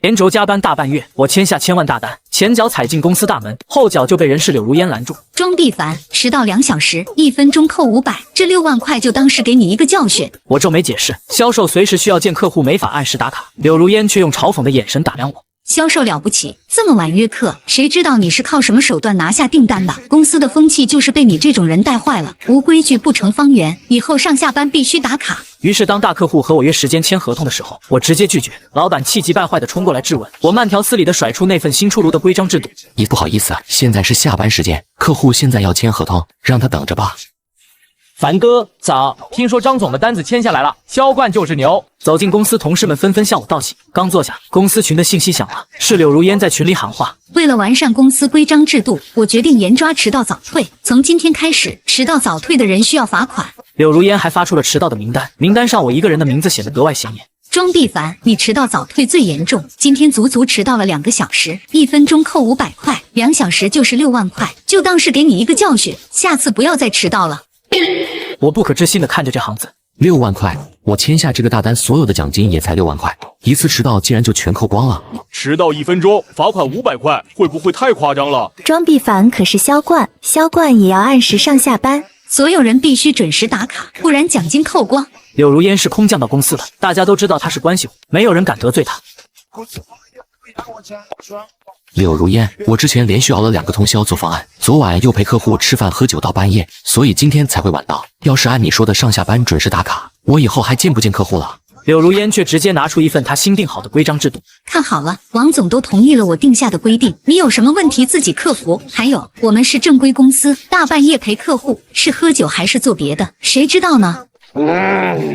连轴加班大半月，我签下千万大单，前脚踩进公司大门，后脚就被人事柳如烟拦住。庄必凡，迟到2小时，1分钟扣500，这6万块就当是给你一个教训。我皱眉解释，销售随时需要见客户，没法按时打卡。柳如烟却用嘲讽的眼神打量我。销售了不起，这么晚约客，谁知道你是靠什么手段拿下订单的？公司的风气就是被你这种人带坏了，无规矩不成方圆，以后上下班必须打卡。于是当大客户和我约时间签合同的时候，我直接拒绝。老板气急败坏地冲过来质问，我慢条斯理地甩出那份新出炉的规章制度。不好意思，现在是下班时间，客户现在要签合同，让他等着吧。凡哥早，听说张总的单子签下来了，销冠就是牛。走进公司，同事们纷纷向我道喜。刚坐下，公司群的信息响了，是柳如烟在群里喊话：为了完善公司规章制度，我决定严抓迟到早退。从今天开始，迟到早退的人需要罚款。柳如烟还发出了迟到的名单，名单上我一个人的名字显得格外显眼。庄必凡，你迟到早退最严重，今天足足迟到了2个小时，1分钟扣500块，2小时就是6万块，就当是给你一个教训，下次不要再迟到了。我不可置信地看着这行字，6万块，我签下这个大单，所有的奖金也才6万块，一次迟到竟然就全扣光了。迟到1分钟，罚款500块，会不会太夸张了？庄必凡可是销冠，销冠也要按时上下班，所有人必须准时打卡，不然奖金扣光。柳如烟是空降到公司的，大家都知道她是关系户，没有人敢得罪她。柳如烟，我之前连续熬了2个通宵做方案，昨晚又陪客户吃饭喝酒到半夜，所以今天才会晚到。要是按你说的上下班准时打卡，我以后还见不见客户了？柳如烟却直接拿出一份她新定好的规章制度，看好了，王总都同意了我定下的规定，你有什么问题自己克服。还有，我们是正规公司，大半夜陪客户，是喝酒还是做别的，谁知道呢？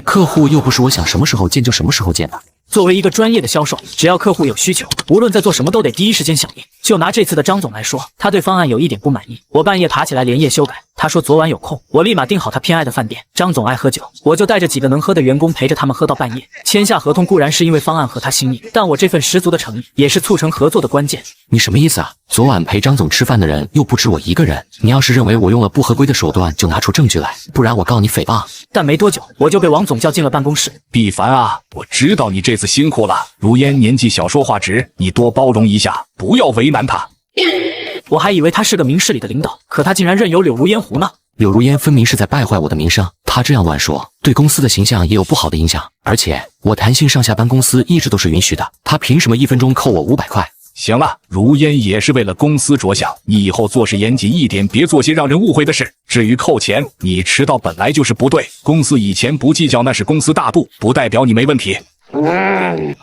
客户又不是我想什么时候见就什么时候见的。作为一个专业的销售，只要客户有需求，无论在做什么都得第一时间响应。就拿这次的张总来说，他对方案有一点不满意，我半夜爬起来连夜修改。他说昨晚有空，我立马订好他偏爱的饭店。张总爱喝酒，我就带着几个能喝的员工陪着他们喝到半夜。签下合同固然是因为方案合他心意，但我这份十足的诚意也是促成合作的关键。你什么意思啊？昨晚陪张总吃饭的人又不止我一个人，你要是认为我用了不合规的手段，就拿出证据来，不然我告你诽谤。但没多久，我就被王总叫进了办公室。必凡啊，我知道你这次辛苦了，如烟年纪小说话直，你多包容一下，不要为难他。我还以为他是个明事理的领导，可他竟然任由柳如烟胡闹。柳如烟分明是在败坏我的名声，他这样乱说，对公司的形象也有不好的影响。而且我弹性上下班公司一直都是允许的，他凭什么1分钟扣我500块？行了，如烟也是为了公司着想，你以后做事严谨一点，别做些让人误会的事。至于扣钱，你迟到本来就是不对，公司以前不计较那是公司大度，不代表你没问题。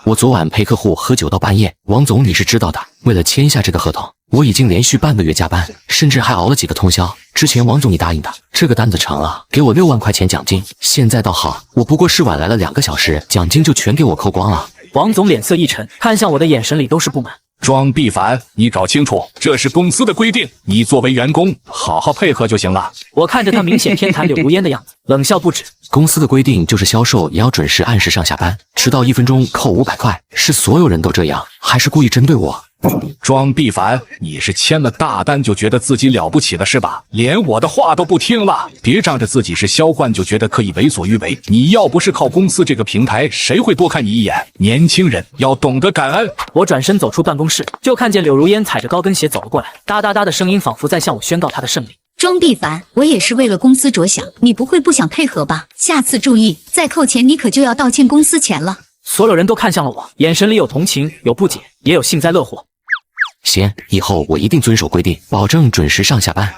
我昨晚陪客户喝酒到半夜，王总你是知道的。为了签下这个合同，我已经连续半个月加班，甚至还熬了几个通宵。之前王总你答应的，这个单子成了，给我6万块钱奖金。现在倒好，我不过是晚来了2个小时，奖金就全给我扣光了。王总脸色一沉，看向我的眼神里都是不满。庄必凡，你搞清楚，这是公司的规定，你作为员工，好好配合就行了。我看着他明显偏袒柳如烟的样子，冷笑不止。公司的规定就是销售也要准时按时上下班，迟到1分钟扣500块，是所有人都这样，还是故意针对我？庄必凡，你是签了大单就觉得自己了不起了是吧？连我的话都不听了，别仗着自己是销冠就觉得可以为所欲为。你要不是靠公司这个平台，谁会多看你一眼？年轻人要懂得感恩。我转身走出办公室，就看见柳如烟踩着高跟鞋走了过来，哒哒哒的声音仿佛在向我宣告她的胜利。庄必凡，我也是为了公司着想，你不会不想配合吧？下次注意，再扣钱你可就要道歉公司钱了。所有人都看向了我，眼神里有同情，有不解，也有幸灾乐祸。行，以后我一定遵守规定，保证准时上下班。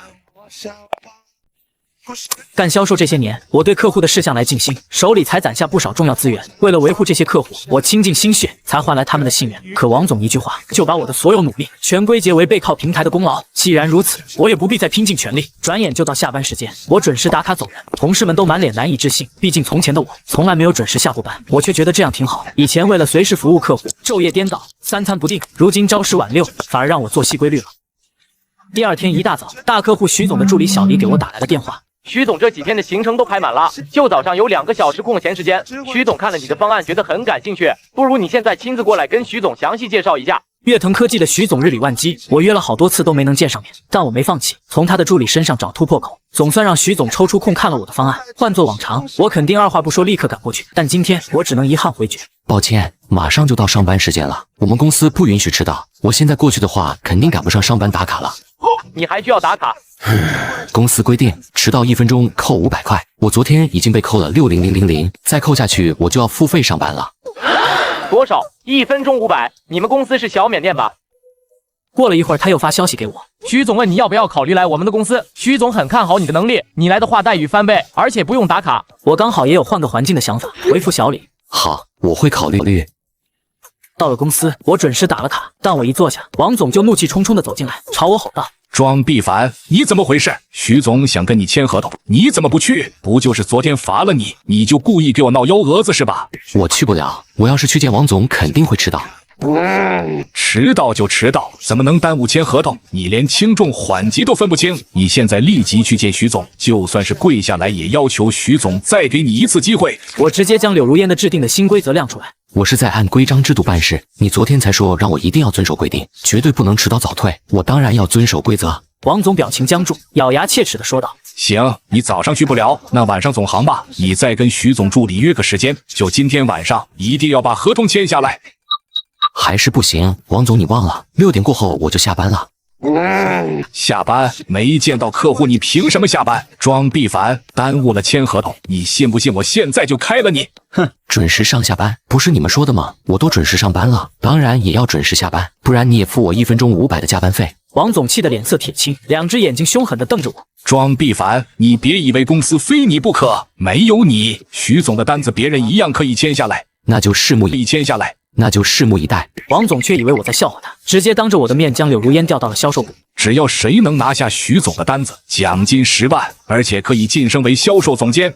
干销售这些年，我对客户的事项来尽心，手里才攒下不少重要资源。为了维护这些客户，我倾尽心血，才换来他们的信任。可王总一句话，就把我的所有努力全归结为背靠平台的功劳。既然如此，我也不必再拼尽全力。转眼就到下班时间，我准时打卡走人，同事们都满脸难以置信。毕竟从前的我从来没有准时下过班，我却觉得这样挺好。以前为了随时服务客户，昼夜颠倒，3餐不定，如今朝10晚6，反而让我作息规律了。第二天一大早，大客户徐总的助理小黎给我打来了电话。徐总这几天的行程都排满了，就早上有2个小时空闲时间。徐总看了你的方案，觉得很感兴趣，不如你现在亲自过来跟徐总详细介绍一下。悦腾科技的徐总日理万机，我约了好多次都没能见上面，但我没放弃，从他的助理身上找突破口，总算让徐总抽出空看了我的方案。换作往常，我肯定二话不说立刻赶过去，但今天我只能遗憾回绝。抱歉，马上就到上班时间了，我们公司不允许迟到，我现在过去的话，肯定赶不上上班打卡了。你还需要打卡？公司规定，迟到1分钟扣500块，我昨天已经被扣了60000，再扣下去我就要付费上班了。多少？1分钟500？你们公司是小缅甸吧？过了一会儿，他又发消息给我，徐总问你要不要考虑来我们的公司，徐总很看好你的能力，你来的话待遇翻倍，而且不用打卡。我刚好也有换个环境的想法，回复小李。好，我会考虑。到了公司，我准时打了卡，但我一坐下，王总就怒气冲冲地走进来，朝我吼道：“庄必凡，你怎么回事？徐总想跟你签合同，你怎么不去？不就是昨天罚了你，你就故意给我闹幺蛾子是吧？”我去不了，我要是去见王总，肯定会迟到。迟到就迟到，怎么能耽误签合同？你连轻重缓急都分不清。你现在立即去见徐总，就算是跪下来也要求徐总再给你一次机会。我直接将柳如烟的制定的新规则亮出来。我是在按规章制度办事，你昨天才说让我一定要遵守规定，绝对不能迟到早退，我当然要遵守规则。王总表情僵住，咬牙切齿地说道：“行，你早上去不了，那晚上总行吧。你再跟徐总助理约个时间，就今天晚上一定要把合同签下来。”还是不行，王总你忘了，6点过后我就下班了。下班没见到客户，你凭什么下班？庄必凡，耽误了签合同，你信不信我现在就开了你？哼，准时上下班不是你们说的吗？我都准时上班了，当然也要准时下班，不然你也付我1分钟500的加班费。王总气得脸色铁青，两只眼睛凶狠地瞪着我。庄必凡，你别以为公司非你不可，没有你，徐总的单子别人一样可以签下来，那就拭目以待。王总却以为我在笑话他，直接当着我的面将柳如烟调到了销售部。只要谁能拿下徐总的单子，奖金10万，而且可以晋升为销售总监。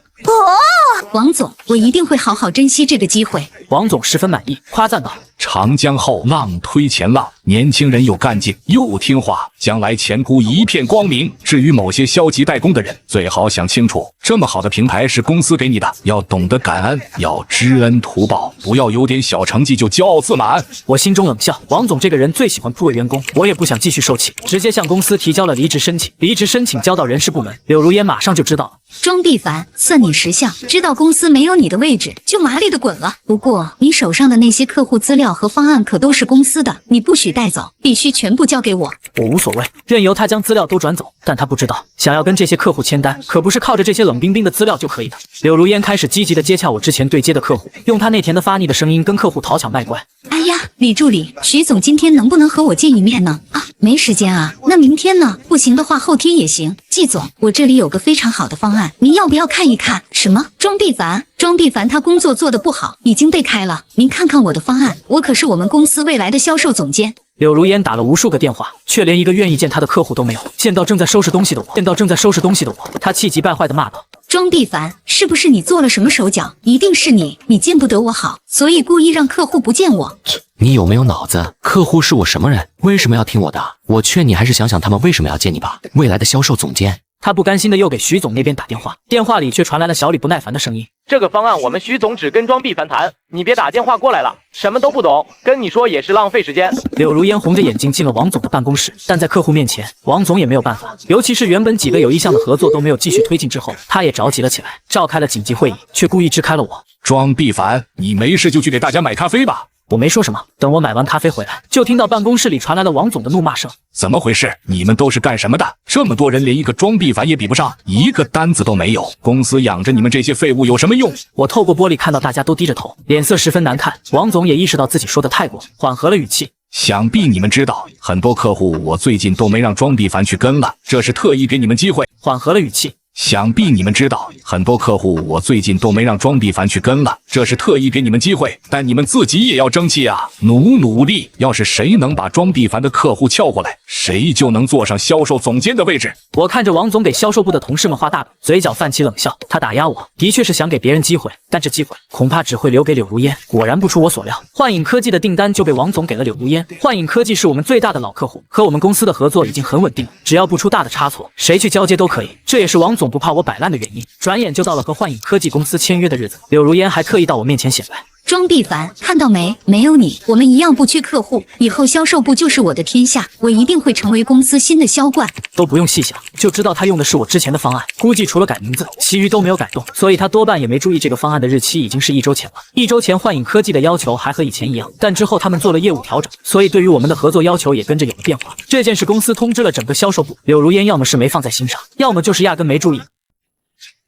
王总，我一定会好好珍惜这个机会。王总十分满意，夸赞道：“长江后浪推前浪，年轻人又干劲又听话，将来前途一片光明。至于某些消极怠工的人，最好想清楚，这么好的平台是公司给你的，要懂得感恩，要知恩图报，不要有点小成绩就骄傲自满。”我心中冷笑，王总这个人最喜欢扑为员工，我也不想继续受气，直接向公司提交了离职申请。离职申请交到人事部门，柳如烟马上就知道了。庄必凡，算你识相，知道公司没有你的位置，就麻利的滚了。不过你手上的那些客户资料和方案可都是公司的，你不许带走，必须全部交给我。我无所谓，任由他将资料都转走，但他不知道，想要跟这些客户签单，可不是靠着这些冷冰冰的资料就可以的。柳如烟开始积极的接洽我之前对接的客户，用她那甜的发腻的声音跟客户讨巧卖乖。哎呀，李助理，徐总今天能不能和我见一面呢？没时间啊，那明天呢？不行的话后天也行。季总，我这里有个非常好的方案，您要不要看一看？什么？庄必凡他工作做得不好，已经被开了。您看看我的方案，我可是我们公司未来的销售总监。柳如烟打了无数个电话，却连一个愿意见他的客户都没有。见到正在收拾东西的我，他气急败坏地骂道：“庄必凡，是不是你做了什么手脚？一定是你见不得我好，所以故意让客户不见我。”你有没有脑子？客户是我什么人？为什么要听我的？我劝你还是想想他们为什么要见你吧。未来的销售总监。他不甘心的又给徐总那边打电话，电话里却传来了小李不耐烦的声音：“这个方案我们徐总只跟庄必凡谈，你别打电话过来了，什么都不懂，跟你说也是浪费时间。”柳如烟红着眼睛进了王总的办公室，但在客户面前，王总也没有办法，尤其是原本几个有意向的合作都没有继续推进之后，他也着急了起来，召开了紧急会议，却故意支开了我。庄必凡，你没事就去给大家买咖啡吧。我没说什么，等我买完咖啡回来，就听到办公室里传来了王总的怒骂声。怎么回事？你们都是干什么的？这么多人连一个庄必凡也比不上，一个单子都没有，公司养着你们这些废物有什么用？我透过玻璃看到大家都低着头，脸色十分难看。王总也意识到自己说的太过，缓和了语气。想必你们知道，很多客户我最近都没让庄必凡去跟了，这是特意给你们机会。缓和了语气。想必你们知道，很多客户我最近都没让庄必凡去跟了，这是特意给你们机会，但你们自己也要争气啊，努力。要是谁能把庄必凡的客户撬过来，谁就能坐上销售总监的位置。我看着王总给销售部的同事们画大饼，嘴角泛起冷笑。他打压我，的确是想给别人机会，但这机会恐怕只会留给柳如烟。果然不出我所料，幻影科技的订单就被王总给了柳如烟。幻影科技是我们最大的老客户，和我们公司的合作已经很稳定，只要不出大的差错，谁去交接都可以。这也是王总不怕我摆烂的原因。转眼就到了和幻影科技公司签约的日子，柳如烟还特意到我面前显摆。庄必凡，看到没？没有你，我们一样不缺客户，以后销售部就是我的天下，我一定会成为公司新的销冠。都不用细想，就知道他用的是我之前的方案，估计除了改名字，其余都没有改动，所以他多半也没注意这个方案的日期已经是1周前了。1周前幻影科技的要求还和以前一样，但之后他们做了业务调整，所以对于我们的合作要求也跟着有了变化。这件事公司通知了整个销售部，柳如烟要么是没放在心上，要么就是压根没注意。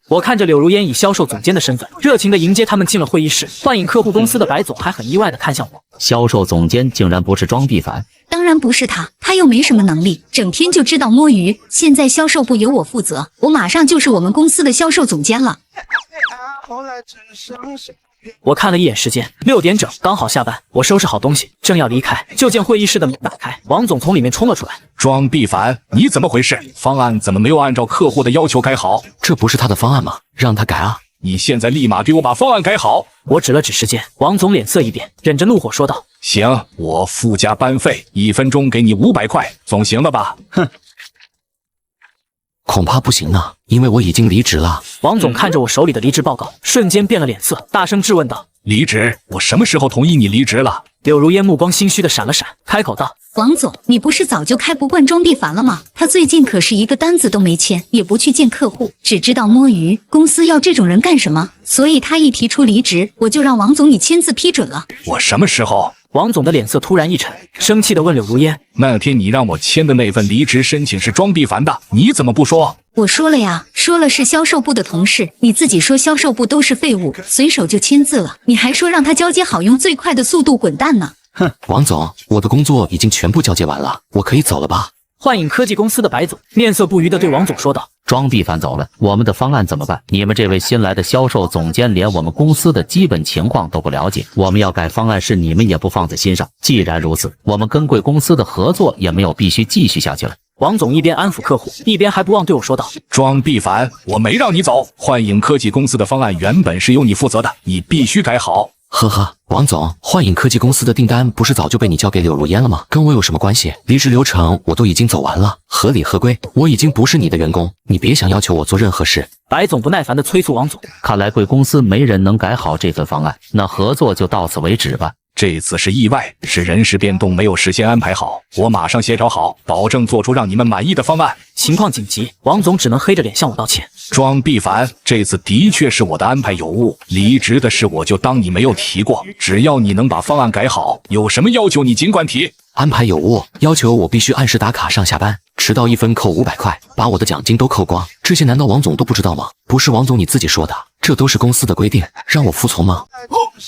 我看着柳如烟以销售总监的身份，热情地迎接他们进了会议室。幻影客户公司的白总还很意外地看向我，销售总监竟然不是庄必凡。当然不是他，他又没什么能力，整天就知道摸鱼。现在销售部由我负责，我马上就是我们公司的销售总监了。我看了一眼时间，6点整，刚好下班。我收拾好东西，正要离开，就见会议室的门打开，王总从里面冲了出来。庄必凡，你怎么回事？方案怎么没有按照客户的要求改好？这不是他的方案吗？让他改啊！你现在立马给我把方案改好！我指了指时间，王总脸色一变，忍着怒火说道：“行，我附加班费，1分钟给你500块，总行了吧？”哼。恐怕不行呢，因为我已经离职了。王总看着我手里的离职报告，瞬间变了脸色，大声质问道：“离职？我什么时候同意你离职了？”柳如烟目光心虚的闪了闪，开口道：“王总，你不是早就开不惯庄必凡了吗？他最近可是一个单子都没签，也不去见客户，只知道摸鱼。公司要这种人干什么？所以他一提出离职，我就让王总你签字批准了。”我什么时候？王总的脸色突然一沉，生气地问柳如烟：“那天你让我签的那份离职申请是庄必凡的，你怎么不说？”我说了呀，说了是销售部的同事，你自己说销售部都是废物，随手就签字了，你还说让他交接好，用最快的速度滚蛋呢。哼，王总，我的工作已经全部交接完了，我可以走了吧？幻影科技公司的白总面色不愉地对王总说道：“庄必凡走了，我们的方案怎么办？你们这位新来的销售总监连我们公司的基本情况都不了解，我们要改方案是你们也不放在心上。既然如此，我们跟贵公司的合作也没有必须继续下去了。”王总一边安抚客户，一边还不忘对我说道：“庄必凡，我没让你走，幻影科技公司的方案原本是由你负责的，你必须改好。”呵呵，王总，幻影科技公司的订单不是早就被你交给柳如烟了吗？跟我有什么关系？离职流程我都已经走完了，合理合规。我已经不是你的员工，你别想要求我做任何事。白总不耐烦地催促王总：“看来贵公司没人能改好这份方案，那合作就到此为止吧。”这次是意外，是人事变动没有事先安排好，我马上协调好，保证做出让你们满意的方案。情况紧急，王总只能黑着脸向我道歉。庄必凡，这次的确是我的安排有误，离职的事我就当你没有提过，只要你能把方案改好，有什么要求你尽管提。安排有误，要求我必须按时打卡上下班，迟到1分扣500块，把我的奖金都扣光。这些难道王总都不知道吗？不是王总你自己说的，这都是公司的规定，让我服从吗？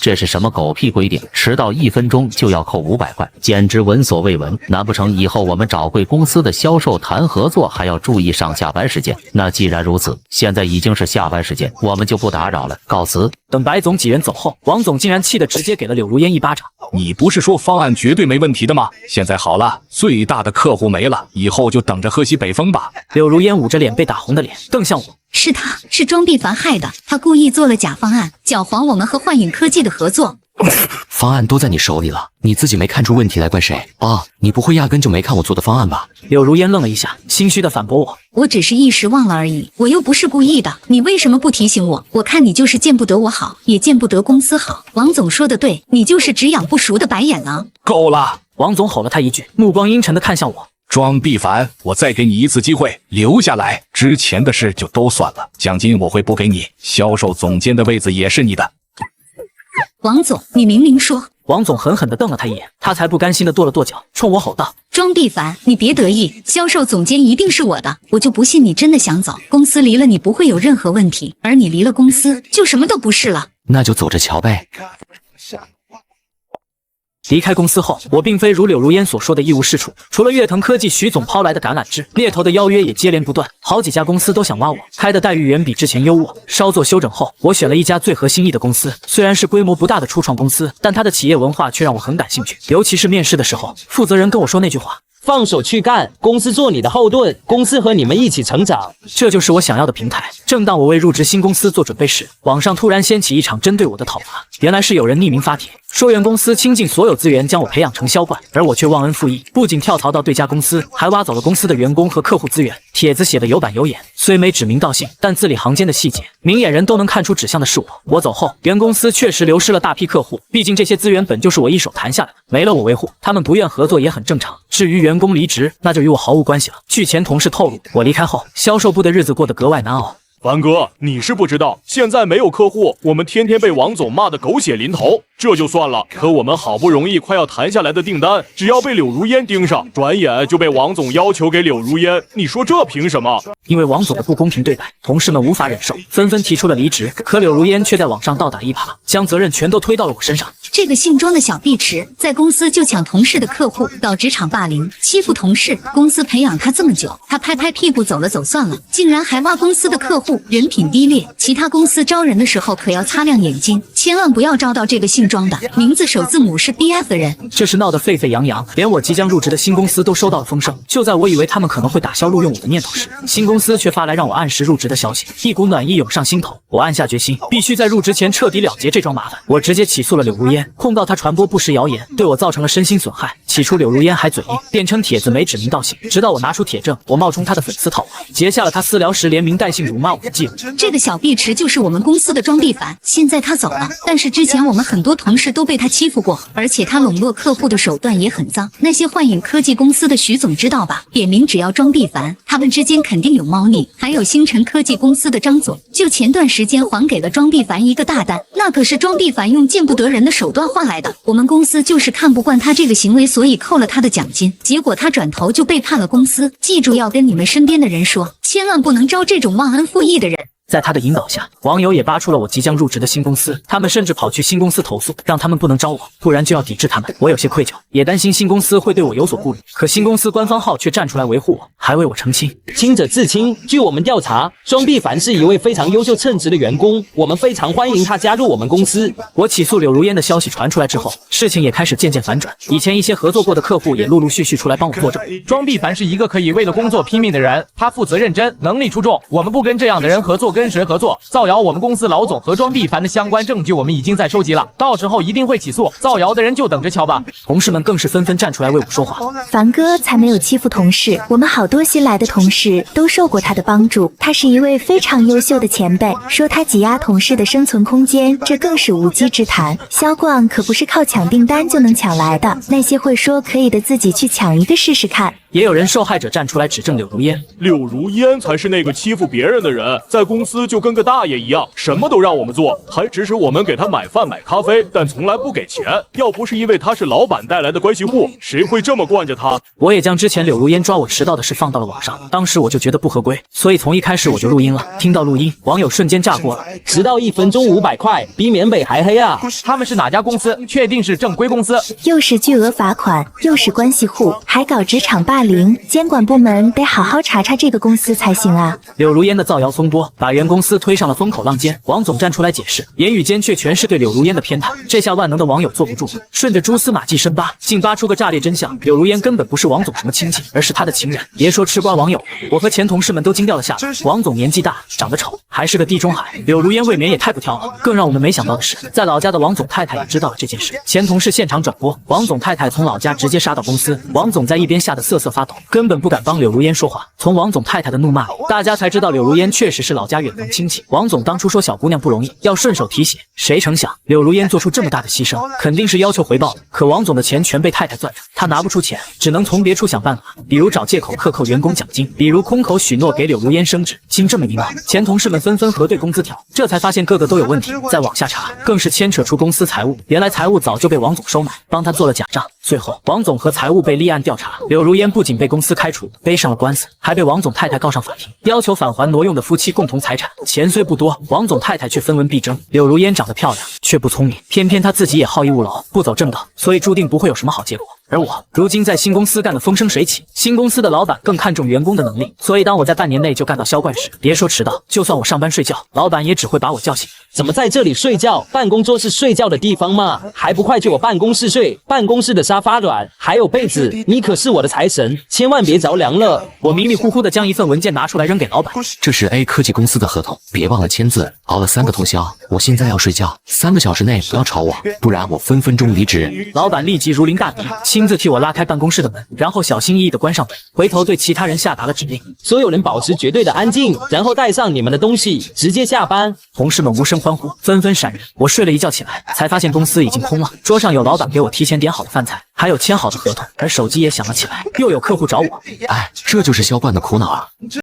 这是什么狗屁规定？迟到1分钟就要扣500块，简直闻所未闻。难不成以后我们找贵公司的销售谈合作还要注意上下班时间？那既然如此，现在已经是下班时间，我们就不打扰了，告辞。等白总几人走后，王总竟然气得直接给了柳如烟一巴掌。你不是说方案绝对没问题的吗？现在好了，最大的客户没了，以后就等着喝西北风吧。柳如烟捂着脸被打红的脸，瞪向我：“是他，是庄必凡害的，他故意做了假方案，搅黄我们和幻影科技的合作。”方案都在你手里了，你自己没看出问题来怪谁？哦，你不会压根就没看我做的方案吧？柳如烟愣了一下，心虚地反驳我：“我只是一时忘了而已，我又不是故意的，你为什么不提醒我？我看你就是见不得我好，也见不得公司好。王总说的对，你就是只养不熟的白眼狼。”够了！王总吼了他一句，目光阴沉地看向我：“庄必凡，我再给你一次机会，留下来，之前的事就都算了，奖金我会补给你，销售总监的位子也是你的。”王总，你明明说……王总狠狠地瞪了他一眼，他才不甘心地跺了跺脚，冲我吼道：“庄必凡，你别得意，销售总监一定是我的，我就不信你真的想走。公司离了你不会有任何问题，而你离了公司就什么都不是了。”那就走着瞧呗。离开公司后，我并非如柳如烟所说的一无是处。除了悦腾科技徐总抛来的橄榄枝，猎头的邀约也接连不断，好几家公司都想挖我，开的待遇远比之前优渥。稍作修整后，我选了一家最合心意的公司，虽然是规模不大的初创公司，但它的企业文化却让我很感兴趣。尤其是面试的时候，负责人跟我说那句话：“放手去干，公司做你的后盾，公司和你们一起成长。这就是我想要的平台。正当我为入职新公司做准备时，网上突然掀起一场针对我的讨伐。原来是有人匿名发帖，说原公司倾尽所有资源将我培养成销冠，而我却忘恩负义，不仅跳槽到对家公司，还挖走了公司的员工和客户资源。帖子写得有板有眼，虽没指名道姓，但字里行间的细节，明眼人都能看出指向的是我。我走后，原公司确实流失了大批客户，毕竟这些资源本就是我一手谈下来的，没了我维护，他们不愿合作也很正常。至于员工离职，那就与我毫无关系了。据前同事透露，我离开后，销售部的日子过得格外难熬。凡哥，你是不知道，现在没有客户，我们天天被王总骂得狗血淋头。这就算了，可我们好不容易快要谈下来的订单，只要被柳如烟盯上，转眼就被王总要求给柳如烟。你说这凭什么？因为王总的不公平对待，同事们无法忍受，纷纷提出了离职。可柳如烟却在网上倒打一耙，将责任全都推到了我身上。这个姓庄的小碧池，在公司就抢同事的客户，搞职场霸凌，欺负同事。公司培养他这么久，他拍拍屁股走了走算了，竟然还挖公司的客户，人品低劣。其他公司招人的时候可要擦亮眼睛，千万不要招到这个姓庄的，名字首字母是 BF 的人。这事闹得沸沸扬扬，连我即将入职的新公司都收到了风声。就在我以为他们可能会打消录用我的念头时，新公司却发来让我按时入职的消息，一股暖意涌上心头。我暗下决心，必须在入职前彻底了结这桩麻烦。我直接起诉了柳如烟，控告她传播不实谣言，对我造成了身心损害。起初柳如烟还嘴硬，辩称帖子没指名道姓，直到我拿出铁证，我冒充她的粉丝讨伐，截下了她私聊时连名带姓辱骂我的记录。这个小碧池就是我们公司的庄碧凡，现在他走了，但是之前我们很多同事都被他欺负过，而且他笼络客户的手段也很脏。那些幻影科技公司的徐总知道吧？点名只要庄碧凡，他们之间肯定有猫腻。还有星辰科技公司的张总，就前段时间还给了庄碧凡一个大单，那可是庄碧凡用见不得人的手段换来的。我们公司就是看不惯他这个行为，所以扣了他的奖金，结果他转头就背叛了公司。记住要跟你们身边的人说，千万不能招这种忘恩负义的人。在他的引导下，网友也扒出了我即将入职的新公司，他们甚至跑去新公司投诉，让他们不能招我，不然就要抵制他们。我有些愧疚，也担心新公司会对我有所顾虑，可新公司官方号却站出来维护我，还为我澄清。清者自清。据我们调查，庄碧凡是一位非常优秀称职的员工，我们非常欢迎他加入我们公司。我起诉柳如烟的消息传出来之后，事情也开始渐渐反转，以前一些合作过的客户也陆陆续续出来帮我作证。庄碧凡是一个可以为了工作拼命的人，他负责认真，能力出众，我们不跟这样的人合作，跟谁合作？造谣我们公司老总和庄碧凡的相关证据，我们已经在收集了，到时候一定会起诉。造谣的人就等着瞧吧。同事们更是纷纷站出来为我说话。凡哥才没有欺负同事，我们好多新来的同事都受过他的帮助，他是一位非常优秀的前辈。说他挤压同事的生存空间，这更是无稽之谈。销冠可不是靠抢订单就能抢来的，那些会说可以的自己去抢一个试试看。也有人受害者站出来指证柳如烟，柳如烟才是那个欺负别人的人，在公司就跟个大爷一样，什么都让我们做，还指使我们给他买饭买咖啡，但从来不给钱。要不是因为他是老板带来的关系户，谁会这么惯着他？我也将之前柳如烟抓我迟到的事放到了网上，当时我就觉得不合规，所以从一开始我就录音了。听到录音，网友瞬间炸锅了，迟到1分钟500块，比缅北还黑啊！他们是哪家公司？确定是正规公司？又是巨额罚款，又是关系户，还搞职场霸凌，监管部门得好好查查这个公司才行啊！柳如烟的造谣风波把原公司推上了风口浪尖，王总站出来解释，言语间却全是对柳如烟的偏袒。这下万能的网友坐不住，顺着蛛丝马迹深扒，竟扒出个炸裂真相：柳如烟根本不是王总什么亲戚，而是他的情人。别说吃瓜网友，我和前同事们都惊掉了下巴。王总年纪大，长得丑，还是个地中海，柳如烟未免也太不挑了。更让我们没想到的是，在老家的王总太太也知道了这件事。前同事现场转播，王总太太从老家直接杀到公司，王总在一边吓得瑟瑟发抖，根本不敢帮柳如烟说话。从王总太太的怒骂里，大家才知道柳如烟确实是老家远房亲戚。王总当初说小姑娘不容易，要顺手提携，谁成想柳如烟做出这么大的牺牲，肯定是要求回报的。可王总的钱全被太太攥着，他拿不出钱，只能从别处想办法，比如找借口克扣员工奖金，比如空口许诺给柳如烟升职。经这么一闹，前同事们纷纷核对工资条，这才发现个个都有问题。再往下查，更是牵扯出公司财务，原来财务早就被王总收买，帮他做了假账。最后，王总和财务被立案调查，柳如烟不仅被公司开除，背上了官司，还被王总太太告上法庭，要求返还挪用的夫妻共同财产。钱虽不多，王总太太却分文必争。柳如烟长得漂亮，却不聪明，偏偏她自己也好逸恶劳，不走正道，所以注定不会有什么好结果。而我如今在新公司干得风生水起，新公司的老板更看重员工的能力，所以当我在半年内就干到销冠时，别说迟到，就算我上班睡觉，老板也只会把我叫醒。怎么在这里睡觉？办公桌是睡觉的地方吗？还不快去我办公室睡？办公室的沙发软，还有被子，你可是我的财神，千万别着凉了。我迷迷糊糊的将一份文件拿出来扔给老板，这是 A 科技公司的合同，别忘了签字。熬了3个通宵，我现在要睡觉，3个小时内不要吵我，不然我分分钟离职。老板立即如临大敌，亲自替我拉开办公室的门，然后小心翼翼地关上门，回头对其他人下达了指令：所有人保持绝对的安静，然后带上你们的东西，直接下班。同事们无声欢呼，纷纷闪人。我睡了一觉起来，才发现公司已经空了，桌上有老板给我提前点好的饭菜，还有签好的合同，而手机也响了起来，又有客户找我。哎，这就是销冠的苦恼啊。